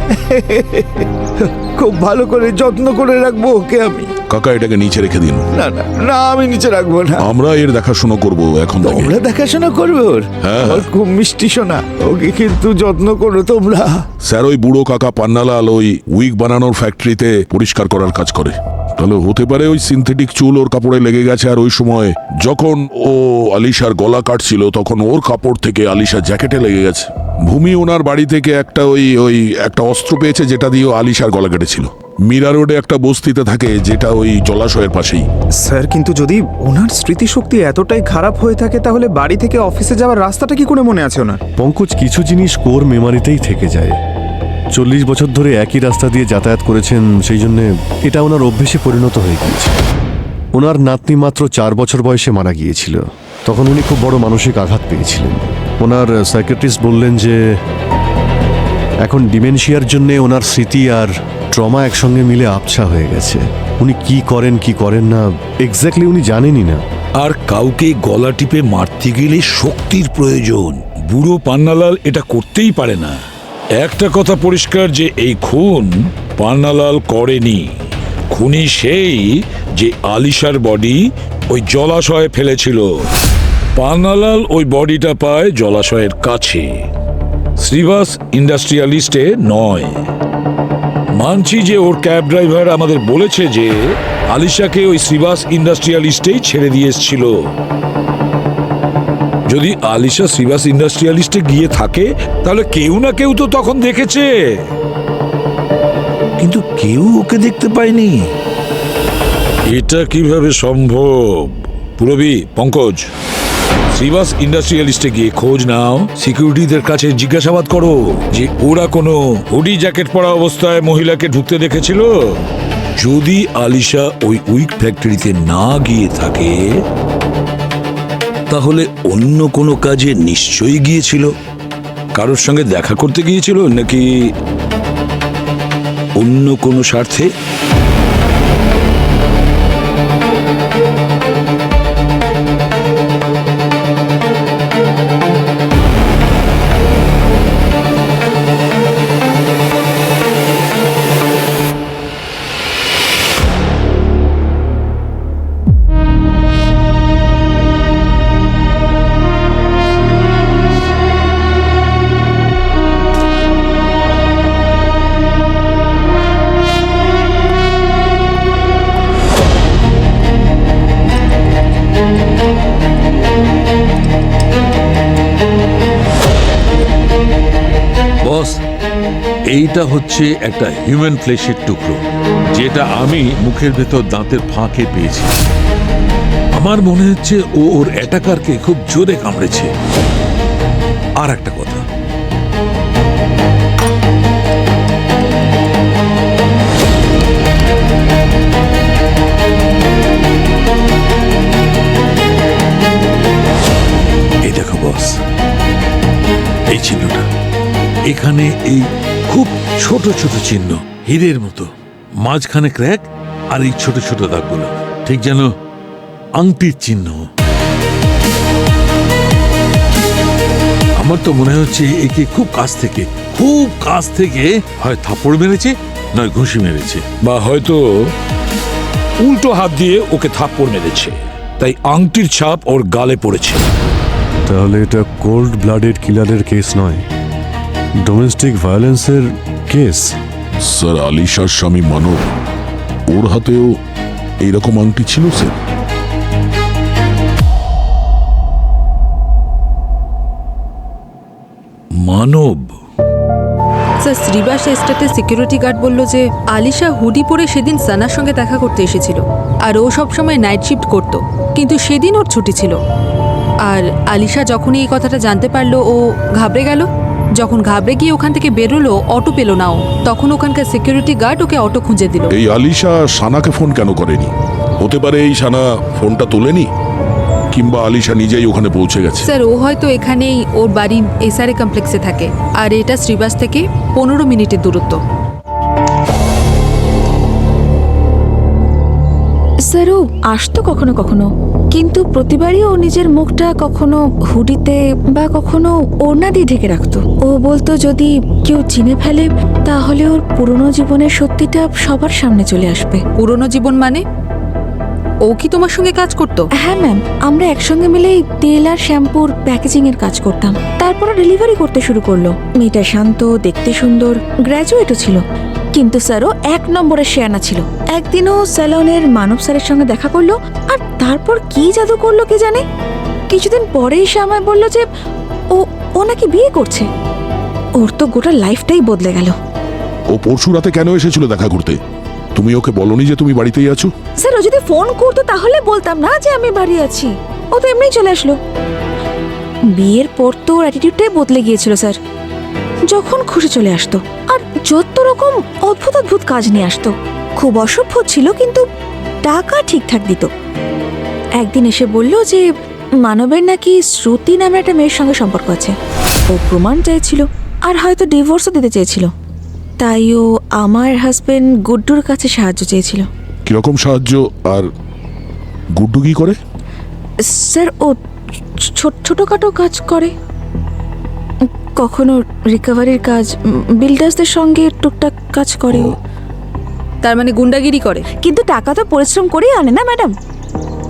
খুব ভালো করে যত্ন করে রাখবো ওকে আমি। কাকা এটাকে নিচে রেখে দিন। না না না, আমি নিচে রাখবো না, আমরা এর দেখাশোনা করব এখন থেকে। তোমরা দেখাশোনা করবে ওর? হ্যাঁ, ওর খুব মিষ্টি সোনা, ওকে কিন্তু যত্ন করো তোমরা। স্যার, ওই বুড়ো কাকা পান্নালাল ওই উইগ বানানোর ফ্যাক্টরিতে পরিষ্কার করার কাজ করে। তাহলে হতে পারে ওই সিনথেটিক চুল ওর কাপড়ে লেগে গেছে, আর ওই সময় যখন ও আলিশার গলা কাটছিল তখন ওর কাপড় থেকে আলিশার জ্যাকেটে লেগে গেছে। ভূমি ওনার বাড়ি থেকে একটা ওই একটা অস্ত্র পেয়েছে যেটা দিয়ে ও আলিশার গলা কেটেছিল। মীরা রোডে একটা বস্তিতে থাকে যেটা ওই জলাশয়ের পাশেই। স্যার, কিন্তু যদি ওনার স্মৃতিশক্তি এতটাই খারাপ হয়ে থাকে তাহলে বাড়ি থেকে অফিসে যাওয়ার রাস্তাটা কি করে মনে আছে ওনার? পঙ্কজ, কিছু জিনিস কোর মেমারিতেই থেকে যায়। 40 বছর ধরে একই রাস্তা দিয়ে যাতায়াত করেছেন, সেই জন্যে এটা ওনার অভ্যেসে পরিণত হয়ে গিয়েছে। ওনার নাতনি মাত্র 4 বছর বয়সে মারা গিয়েছিল, তখন উনি খুব বড় মানসিক আঘাত পেয়েছিলেন। ওনার সাইকিয়াট্রিস্ট বললেন যে এখন ডিমেনশিয়ার জন্যে ওনার স্মৃতি আর ট্রমা একসঙ্গে মিলে আবছা হয়ে গেছে। উনি কি করেন না এক্স্যাক্টলি উনি জানেনই না। আর কাউকে গলা টিপে মারতে গেলে শক্তির প্রয়োজন। বুড়ো পান্নালাল এটা করতেই পারে না। একটা কথা পরিষ্কার যে এই খুন পান্নালাল করেনি। খুনি সেই যে আলিশার বডি ওই জলাশয়ে ফেলেছিল। পান্নালাল ওই বডিটা পায় জলাশয়ের কাছে, শ্রীবাস ইন্ডাস্ট্রিয়ালিস্টে নয়। মানছি যে ওর ক্যাব ড্রাইভার আমাদের বলেছে যে আলিশাকে ওই শ্রীবাস ইন্ডাস্ট্রিয়ালিস্টেই ছেড়ে দিয়ে এসেছিল। যদি আলিশা শ্রীবাস ইন্ডাস্ট্রিয়ালিস্টে গিয়ে থাকে তাহলে কেউ না কেউ তো তখন দেখেছে, কিন্তু কেউ ওকে দেখতে পায়নি। এটা কিভাবে সম্ভব? পুরবী, পঙ্কজ, শ্রীবাস ইন্ডাস্ট্রিয়ালিস্টে গিয়ে খোঁজ নাও, সিকিউরিটিদের কাছে জিজ্ঞাসাবাদ করো যে ওরা কোনো হুডি জ্যাকেট পরা অবস্থায় মহিলাকে ঢুকতে দেখেছিল। যদি আলিশা ওই উইক ফ্যাক্টরিতে না গিয়ে থাকে তাহলে অন্য কোনো কাজে নিশ্চয়ই গিয়েছিল। কারোর সঙ্গে দেখা করতে গিয়েছিল নাকি অন্য কোনো স্বার্থে? বস, এইটা হচ্ছে একটা হিউম্যান ফ্লেশের টুকরো যেটা আমি মুখের ভেতর দাঁতের ফাঁকে পেয়েছি। আমার মনে হচ্ছে ও ওর অ্যাটাকারকে খুব জোরে কামড়েছে। আর একটা কথা, এই দেখো বস, এই চিহ্নটা এখানে, এই খুব ছোট ছোট চিহ্ন হীরের মতো, মাঝখানে ক্র্যাক, আর এই ছোট ছোট দাগগুলো ঠিক যেন আংটির চিহ্ন। আমার তো মনে হচ্ছে একে খুব কাছ থেকে হয় থাপড় মেরেছে নয় ঘুষি মেরেছে। বা হয়তো উল্টো হাত দিয়ে ওকে থাপ্পড় মেরেছে, তাই আংটির ছাপ ওর গালে পড়েছে। তাহলে এটা কোল্ড ব্লাডেড কিলারের কেস নয়, ডোমেস্টিক ভায়োলেন্সের কেস। স্যার আলিশার স্বামী মানব, ওর হাতেও এইরকম আংটি ছিল স্যার। মানব? স্যার শ্রীবাস এস্টেটে সিকিউরিটি গার্ড বলল যে আলিশা হুডি পরে সেদিন সানার সঙ্গে দেখা করতে এসেছিল, আর ও সবসময় নাইট শিফট করত, কিন্তু সেদিন ওর ছুটি ছিল। আর আলিশা যখনই এই কথাটা জানতে পারলো ও ঘাবড়ে গেল। যখন ঘাবড়ে গিয়ে ওখান থেকে বেরোলো, অটো পেলো না ও, তখন ওখানকার সিকিউরিটি গার্ড ওকে অটো খুঁজে দিল। এই আলিশা সানাকে ফোন কেন করেনি? হতে পারে এই সানা ফোনটা তোলেনি, কিংবা আলিশা নিজেই ওখানে পৌঁছে গেছে। স্যার ও হয়তো এখানেই ওর বাড়ি এসআরএ কমপ্লেক্সে থাকে, আর এটা শ্রীবাস থেকে 15 মিনিটের দূরত্ব। স্যার ও আসতো কখনো কখনো, কিন্তু প্রতিবারই ও নিজের মুখটা কখনো হুডিতে বা কখনো ওড়না দিয়ে ঢেকে রাখতো। ও বলতো যদি কেউ চিনে ফেলে তাহলে ওর পুরনো জীবনের সত্যিটা সবার সামনে চলে আসবে। পুরনো জীবন মানে? ও কি তোমার সঙ্গে কাজ করতো? হ্যাঁ ম্যাম, আমরা একসঙ্গে মিলেই তেল আর শ্যাম্পুর প্যাকেজিং এর কাজ করতাম। তারপর ডেলিভারি করতে শুরু করলো। মেয়েটা শান্ত, দেখতে সুন্দর, গ্র্যাজুয়েটও ছিল, কিন্তু স্যারও 1 নম্বরের শেয়ানা ছিল। একদিনও স্যালনের মানব স্যারের সঙ্গে দেখা করলো, আর তারপর কি জাদু করলো কে জানে। কিছুদিন পরেই সে আমায় বললো যে ও নাকি বিয়ে করছে। ওর তো গোটা লাইফটাই বদলে গেল। ও পরশু রাতে কেন এসেছিল দেখা করতে? তুমি ওকে বলনি যে তুমি বাড়িতেই আছো? স্যার ও যদি ফোন করতো তাহলে বলতাম না যে আমি বাড়ি আছি, ও তো এমনিই চলে আসলো। বিয়ের পর তো ওর অ্যাটিটিউডটাই বদলে গিয়েছিল স্যার। যখন খুশি চলে আসতো, আর যত রকম অদ্ভুত অদ্ভুত কাজ নিয়ে আসতো। খুব অসভ্য ছিল, কিন্তু টাকা ঠিকঠাক দিত। একদিন এসে বলল যে মানবের নাকি শ্রুতি নামে একটা মেয়ের সঙ্গে সম্পর্ক আছে। ও প্রমাণ চাইছিল, আর হয়তো ডিভোর্সও দিতে চেয়েছিল। তাই ও আমার হাজবেন্ড গুড্ডুর কাছে সাহায্য চেয়েছিল। কিরকম সাহায্য? আর গুড্ডু কি করে? স্যার ও ছোটখাটো কাজ করে, কখনো রিকভারির কাজ, বিল্ডার্সদের সঙ্গে টুকটাক কাজ করে। তার মানে গুন্ডাগিরি করে? কিন্তু টাকা তো পরিশ্রম করেই আনে না ম্যাডাম।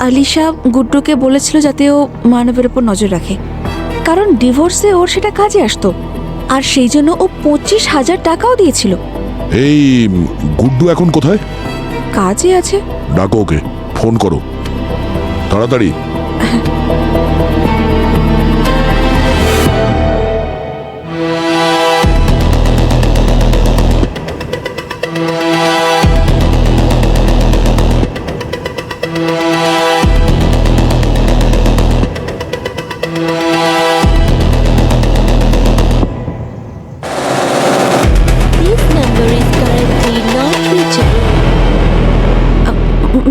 আলিশা গুড্ডুকে বলেছিল যাতে ও মানবের উপর নজর রাখে, কারণ ডিভোর্সে ওর সেটা কাজে আসতো, আর সেই জন্য ও 25,000 টাকাও দিয়েছিল। এই গুড্ডু এখন কোথায়? কাজে আছে। ডাকো ওকে, ফোন করো তাড়াতাড়ি।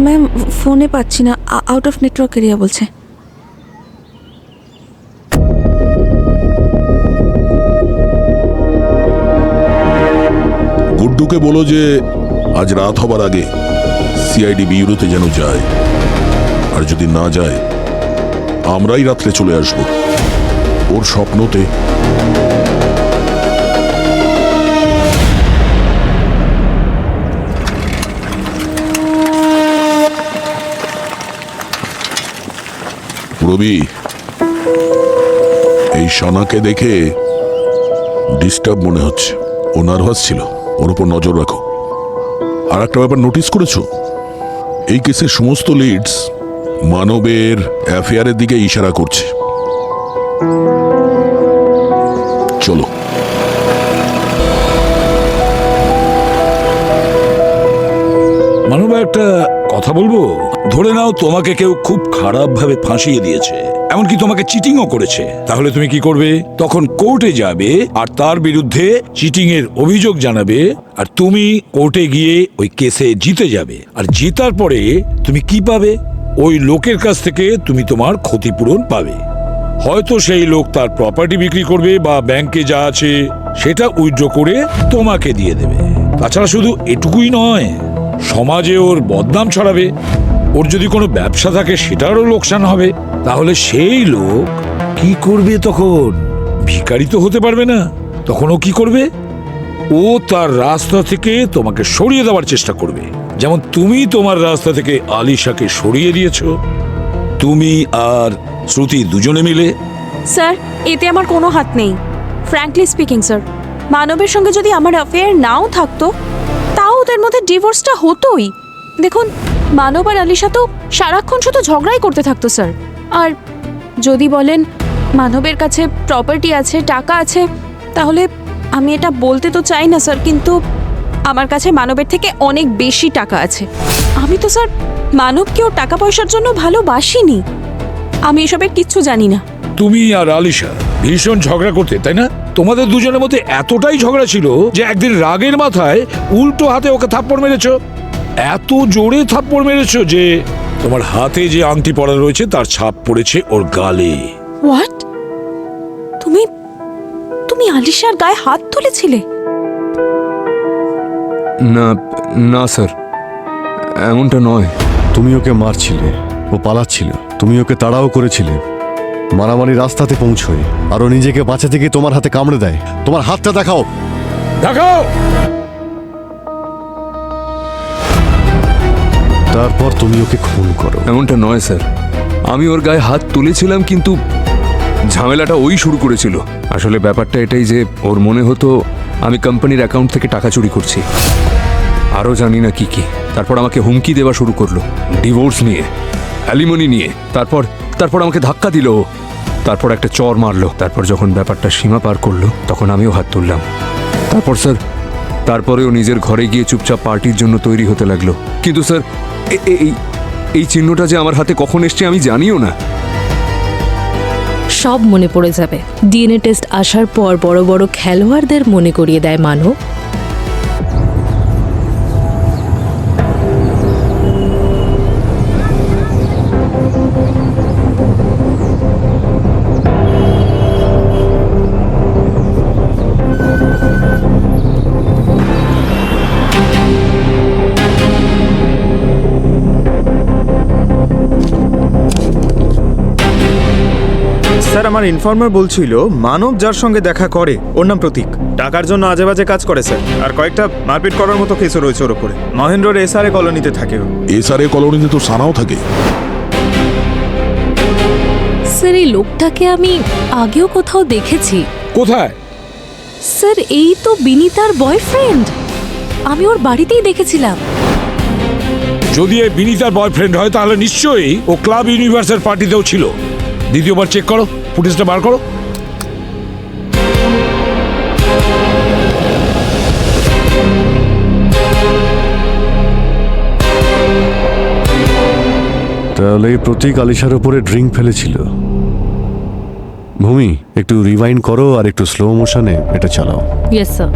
ম্যাম ফোনে পাচ্ছি না, আউট অফ নেটওয়ার্ক এরিয়া বলছে। গুড্ডুকে বলো যে আজ রাত হবার আগে সিআইডি বিউরোতে যেন যায়, আর যদি না যায় আমরাই রাত্রে চলে আসব ওর স্বপ্নতে। রবি, এই সানাকে দেখে ডিস্টার্ব মনে হচ্ছে। ও নার্ভাস ছিল, ওর উপর নজর রাখো। আর একটা ব্যাপার নোটিস করেছো? এই কেসের সমস্ত লিডস মানবের অ্যাফেয়ারের দিকে ইশারা করছে। চলো। মানব, একটা কথা বলবো? ধরে নাও তোমাকে কেউ খুব খারাপ ভাবে ফাঁসিয়ে দিয়েছে, এমনকি তোমাকে চিটিংও করেছে, তাহলে তুমি কি করবে? তখন কোর্টে যাবে আর তার বিরুদ্ধে চিটিং এর অভিযোগ জানাবে, আর তুমি কোর্টে গিয়ে ওই কেসে জিতে যাবে। আর জেতার পরে তুমি কি পাবে? ওই লোকের কাছ থেকে তুমি তোমার ক্ষতিপূরণ পাবে। হয়তো সেই লোক তার প্রপার্টি বিক্রি করবে, বা ব্যাংকে যা আছে সেটা উইথড্র করে তোমাকে দিয়ে দেবে। তাছাড়া শুধু এটুকুই নয়, সমাজে ওর বদনাম ছড়াবে। ওর যদি কোনো ব্যবসা থাকে সেটারও লোকসান হবে। তাহলে সেই লোক কি করবে তখন? ভিখারি তো হতে পারবে না। তখন ও কি করবে? ও তার রাস্তা থেকে তোমাকে সরিয়ে দেওয়ার চেষ্টা করবে, যেমন তুমি তোমার রাস্তা থেকে আলিশাকে সরিয়ে দিয়েছো, তুমি আর শ্রুতি দুজনে মিলে। স্যার, এতে আমার কোনো হাত নেই। ফ্র্যাঙ্কলি স্পিকিং স্যার, মানবের সঙ্গে যদি আমার অ্যাফেয়ার নাও থাকতো, তাও ওদের মধ্যে ডিভোর্সটা হতোই। দেখুন, মানব আর আলিশা তো সারাক্ষণ শুধু ঝগড়াই করতে থাকতো স্যার। আর যদি বলেন মানবের কাছে প্রপার্টি আছে, টাকা আছে, তাহলে আমি এটা বলতে তো চাই না স্যার, কিন্তু আমার কাছে মানবের থেকে অনেক বেশি টাকা আছে। আমি তো স্যার মানবকেও টাকা পয়সার জন্য ভালোবাসিনি। আমি এসবের কিচ্ছু জানি না। তুমি আর আলিশা ভীষণ ঝগড়া করতে, তাই না? তোমাদের দুজনের মধ্যে এতটাই ঝগড়া ছিল যে একদিন রাগের মাথায় উল্টো হাতে ওকে থাপ্পড় মেরেছো। এত জোরে থাপ্পড় মেরেছো যে তোমার হাতে যে আংটি পরা রয়েছে তার ছাপ পড়েছে ওর গালে। হোয়াট? তুমি তুমি আলিশার গায়ে হাত তুলেছিলে? না না স্যার, এমনটা নয়। তুমি ওকে মারছিলে, ও পালাচ্ছিল, তুমি ওকে তাড়াও করেছিলে। মারামারি রাস্তাতে পৌঁছয় আর ও নিজেকে বাঁচাতে গিয়ে তোমার হাতে কামড়ে দেয়। তোমার হাতটা দেখাও। দেখাও। তারপর তুমি ওকে খুন করো। এমনটা নয় স্যার, আমি ওর গায়ে হাত তুলেছিলাম, কিন্তু ঝামেলাটা ওই শুরু করেছিল। আসলে ব্যাপারটা এটাই যে ওর মনে হতো আমি কোম্পানির অ্যাকাউন্ট থেকে টাকা চুরি করছি, আরও জানি না কি কি। তারপর আমাকে হুমকি দেওয়া শুরু করলো, ডিভোর্স নিয়ে, অ্যালিমনি নিয়ে। তারপর আমাকে ধাক্কা দিল, তারপর একটা চর মারলো। তারপর যখন ব্যাপারটা সীমা পার করলো, তখন আমিও হাত তুললাম। তারপর স্যার, তারপরেও নিজের ঘরে গিয়ে চুপচাপ পার্টির জন্য তৈরি হতে লাগলো। কিন্তু স্যার, এই চিহ্নটা যে আমার হাতে কখন এসছে আমি জানিও না। সব মনে পড়ে যাবে। ডিএনএ টেস্ট আসার পর বড় বড় খেলোয়াড়দের মনে করিয়ে দেয় মানব। স্যার, আমার ইনফর্মার বলছিল মানব যার সঙ্গে দেখা করে ওর নাম প্রতীক। টাকার জন্য আজে বাজে কাজ করে স্যার, আর কয়েকটা মারপিট করার মতো কেসও রয়েছে ওর উপরে। মহেন্দ্রর এসআরএ কলোনিতে থাকে ও। এসআরএ কলোনিতে তো সানাও থাকে। স্যার, এই লোকটাকে আমি আগেও কোথাও দেখেছি। কোথায়? স্যার, এই তো বিনীতার বয়ফ্রেন্ড। আমি ওর বাড়িতেই দেখেছিলাম। যদি এই বিনীতার বয়ফ্রেন্ড হয় তাহলে নিশ্চয়ই ও ক্লাব ইউনিভার্সের পার্টিতেও ছিল। দ্বিতীয়বার চেক করো, ফুটেজটা বার করো। তাহলে এই প্রতীক আলিশার উপরে ড্রিঙ্ক ফেলেছিল। ভূমি, একটু রিভাইন্ড করো আর একটু স্লো মোশনে এটা চালাও। Yes sir.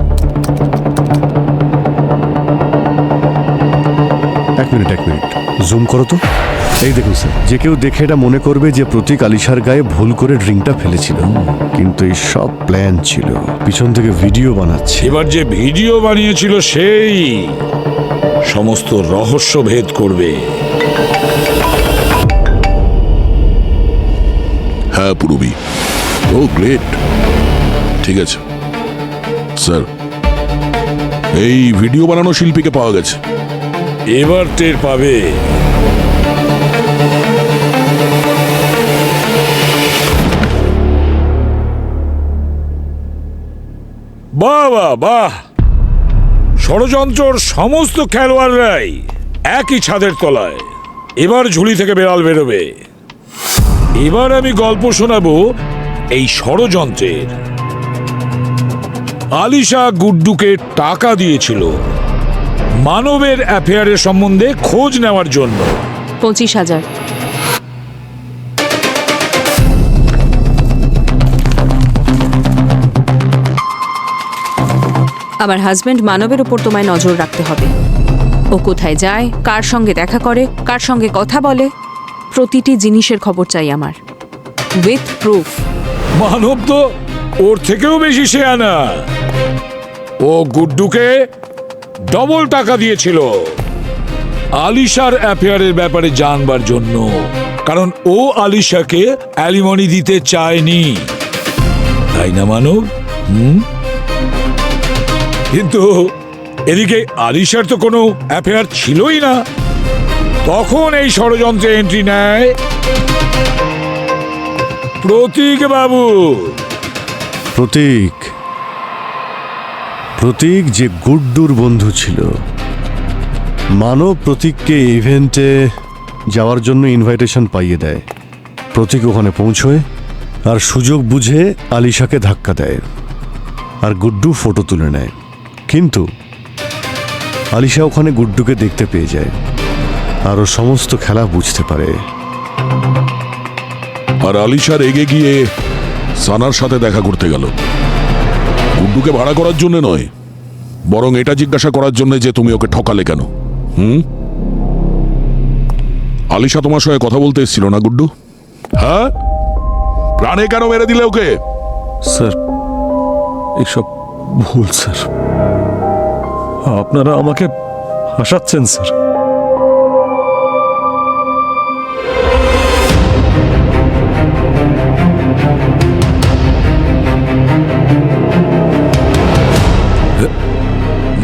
এক মিনিট জুম করো তো। এই দেখুন স্যার, যে কেউ দেখে এটা মনে করবে যে প্রতীক আলিশার গায়ে ভুল করে ড্রিঙ্কটা ফেলেছিল, কিন্তু এই সব প্ল্যান ছিল। পিছন থেকে ভিডিও বানাচ্ছে। এবার যে ভিডিও বানিয়েছিল সেই সমস্ত রহস্য ভেদ করবে। হ্যাঁ পুরবি, ও গ্রেট। ঠিক আছে স্যার, এই ভিডিও বানানো শিল্পীকে পাওয়া গেছে। এবার টের পাবে। বাহ বাহ বাহ, ষড়যন্ত্রর সমস্ত খেলোয়াড়রাই একই ছাদের তলায়। এবার ঝুলি থেকে বেড়াল বেরোবে। এবার আমি গল্প শোনাবো এই ষড়যন্ত্রের। আলিশা গুড্ডুকে টাকা দিয়েছিল মানবের অ্যাফেয়ারের সম্বন্ধে খোঁজ নেওয়ার জন্য। 25,000। আমার হাজবেন্ড মানবের উপর তোমায় নজর রাখতে হবে। ও কোথায় যায়, কার সঙ্গে দেখা করে, কার সঙ্গে কথা বলে, প্রতিটি জিনিসের খবর চাই আমার, উইথ প্রুফ। মানব তো ওর থেকেও বেশি শেয়ানা। ও গুড্ডুকে ডবল টাকা দিয়েছিল আলিশার অ্যাফেয়ারের ব্যাপারে জানবার জন্য, কারণ ও আলিশাকে অ্যালিমনি দিতে চায়নি। তাই না মানব? কিন্তু এদিকে আলিশার তো কোনো অ্যাফেয়ার ছিলই না, তখন এই ষড়যন্ত্রে এন্ট্রি নেয় প্রতীক বাবু। প্রতীক প্রতীক যে গুড্ডুর বন্ধু ছিল। মানব প্রতীককে ইভেন্টে যাওয়ার জন্য ইনভাইটেশন পাইয়ে দেয়। প্রতীক ওখানে পৌঁছয় আর সুযোগ বুঝে আলিশাকে ধাক্কা দেয়, আর গুড্ডু ফটো তুলে নেয়। কিন্তু আলিশা ওখানে গুড্ডুকে দেখতে পেয়ে যায় আর ও সমস্ত খেলা বুঝতে পারে। আর আলিশা রেগে গিয়ে সানার সাথে দেখা করতে গেল, গুড্ডুকে ভাড়া করার জন্য নয়, বরং এটা জিজ্ঞাসা করার জন্য যে তুমি ওকে ঠকালে কেন। আলিশা তোমার সঙ্গে কথা বলতে এসেছিল না গুড্ডু? হ্যাঁ, প্রাণে কেন মেরে দিলে ওকে? স্যার এসব ভুল স্যার, আপনারা আমাকে হাসাচ্ছেন স্যার।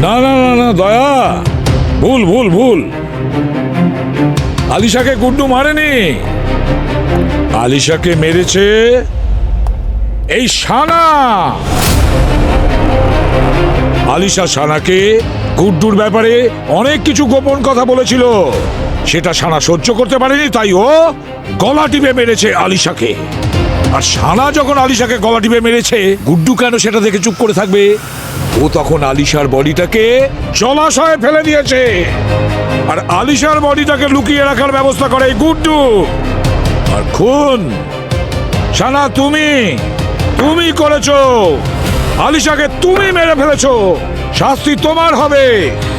না না না না দয়া, ভুল ভুল ভুল। আলিশাকে গুড্ডু মারেনি, আলিশাকে মেরেছে এই সানা। আলিশা সানাকে গুড্ডুর ব্যাপারে অনেক কিছু গোপন কথা বলেছিল, সেটা সানা সহ্য করতে পারেনি, তাই ও গলা টিপে মেরেছে আলিশাকে। আর সানা যখন আলিশাকে গলা টিপে মেরেছে, গুড্ডু কেন সেটা দেখে চুপ করে থাকবে? ও তখন আলিশার বডিটাকে জলাশয়ে ফেলে দিয়েছে, আর আলিশার বডিটাকে লুকিয়ে রাখার ব্যবস্থা করে এই গুড্ডু। আর খুন সানা তুমি করেছো, আলিশাকে তুমি মেরে ফেলেছো। শাস্তি তোমার হবে,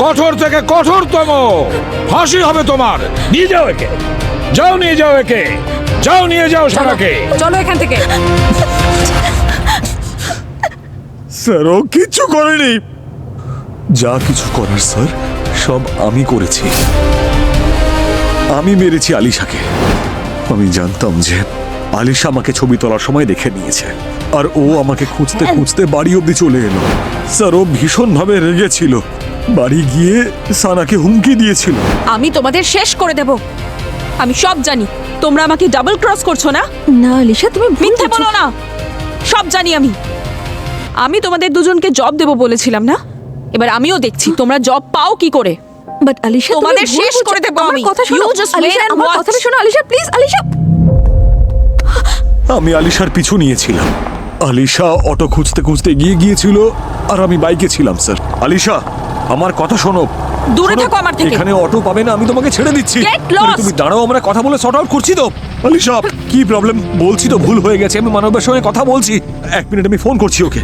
কঠোর থেকে কঠোরতম ফাঁসি হবে তোমার। নিয়ে যাও একে, যাও নিয়ে যাও একে, যাও নিয়ে যাও সানাকে। চলো এখান থেকে। স্যার ও কিচ্ছু করেনি, যা কিছু করার স্যার সব আমি করেছি। আমি মেরেছি আলিশাকে। আমি জানতাম যে আলিশা আমাকে ছবি তোলার সময় দেখে নিয়েছে, আর ও আমাকে খুঁজতে খুঁজতে বাড়ি অবধি চলে এলো। স্যার ও ভীষণভাবে রেগেছিল, বাড়ি গিয়ে সানাকে হুমকি দিয়েছিল। আমি তোমাদের শেষ করে দেব, আমি সব জানি। তোমরা আমাকে ডাবল ক্রস করছো না? না আলিশা, তুমি মিথ্যে বলো না, সব জানি আমি। আমি তোমাদের দুজনকে জব দেব বলেছিলাম না? এবার আমিও দেখছি তোমরা জব পাও কি করে। বাট আলিশা, তোমাদের শেষ করে দেব আমি। কথা শোনো, You just Alisha, wait and আমার watch. কথাটা শোনো আলিশা, প্লিজ আলিশা। আমি আলিশার পিছু নিয়েছিলাম। আলিশা অটো খুঁজতে খুঁজতে গিয়েছিল আর আমি বাইকে ছিলাম স্যার। আলিশা আমার কথা শোনো, দূরে থাকো আমার থেকে। এখানে অটো পাবে না, আমি তোমাকে ছেড়ে দিচ্ছি। Get lost! তুমি দাঁড়াও, আমরা কথা বলে সর্ট আউট করছি তো। আলিশা কি প্রবলেম বলছি তো, ভুল হয়ে গেছে, আমি মানবের সঙ্গে কথা বলছি। 1 মিনিট, আমি ফোন করছি ওকে।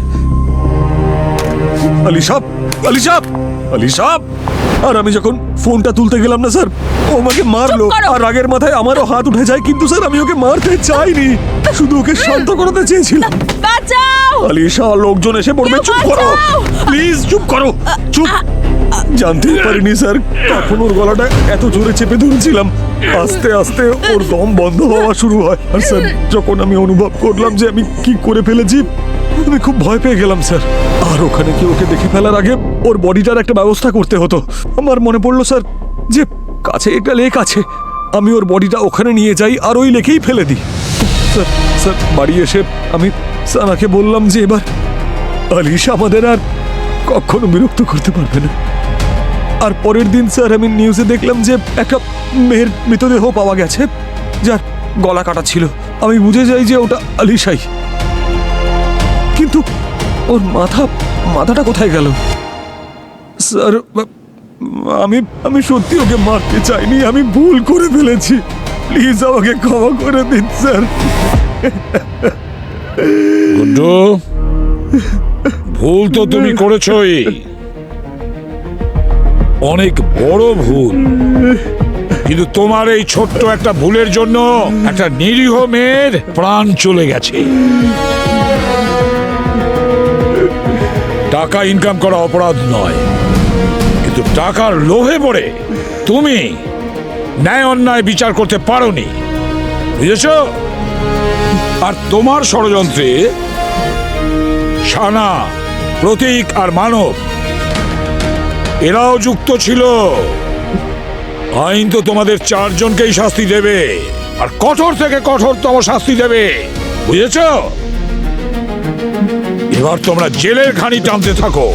আলিশা আলিশা আলিশা। আর আমি যখন ফোনটা তুলতে গেলাম না স্যার, ও আমাকে মারলো। আর রাগের মাথায় আমারও হাত উঠে যায়, কিন্তু স্যার আমি ওকে মারতে চাইনি, শুধু ওকে শান্ত করাতে চেয়েছিলাম। বাঁচাও আলিশা, লোকজন এসে পড়বে, চুপ করো প্লিজ, চুপ করো, চুপ। জানতেই পারিনি স্যার কখন ওর গলাটা এত জোরে চেপে ধরেছিলাম। আস্তে আস্তে ওর দম বন্ধ হওয়া শুরু হয়। আর স্যার যখন আমি অনুভব করলাম যে আমি কি করে ফেলেছি, আমি খুব ভয় পেয়ে গেলাম স্যার। আর ওখানে কি ওকে দেখে ফেলার আগে ওর বডিটার একটা ব্যবস্থা করতে হতো। আমার মনে পড়লো স্যার যে কাছে একটা লেক আছে, আমি ওর বডিটা ওখানে নিয়ে যাই আর ওই লেকেই ফেলে দিই। স্যার স্যার বাড়ি এসে আমি সানাকে বললাম যে এবার আলিশা আমাদের আর কখনো বিরক্ত করতে পারবে না। আর পরের দিন স্যার আমি নিউজে দেখলাম যে একটা মেয়ের মৃতদেহ পাওয়া গেছে, যার গলা কাটা ছিল। আমি বুঝে যাই যে ওটা আলিশাই, কিন্তু ওর মাথাটা কোথায় গেল? স্যার আমি সত্যি ওকে মারতে চাইনি, আমি ভুল করে ফেলেছি, প্লিজ আমাকে ক্ষমা করে দিন স্যার। গুড্ডু, ভুল তো তুমি করেছই, অনেক বড় ভুল। কিন্তু তোমার এই ছোট্ট একটা ভুলের জন্য একটা নিরীহ মেয়ের প্রাণ চলে গেছে। টাকা ইনকাম করা অপরাধ নয়, কিন্তু টাকার লোভে পড়ে তুমি ন্যায় অন্যায় বিচার করতে পারোনি, বুঝেছ? আর তোমার ষড়যন্ত্রে শানা, প্রতীক আর মানব এরাও যুক্ত ছিল। আইন তো তোমাদের চারজনকেই শাস্তি দেবে, আর কঠোর থেকে কঠোরতম শাস্তি দেবে, বুঝেছ? এবার তোমরা জেলের ঘানি টানতে থাকো।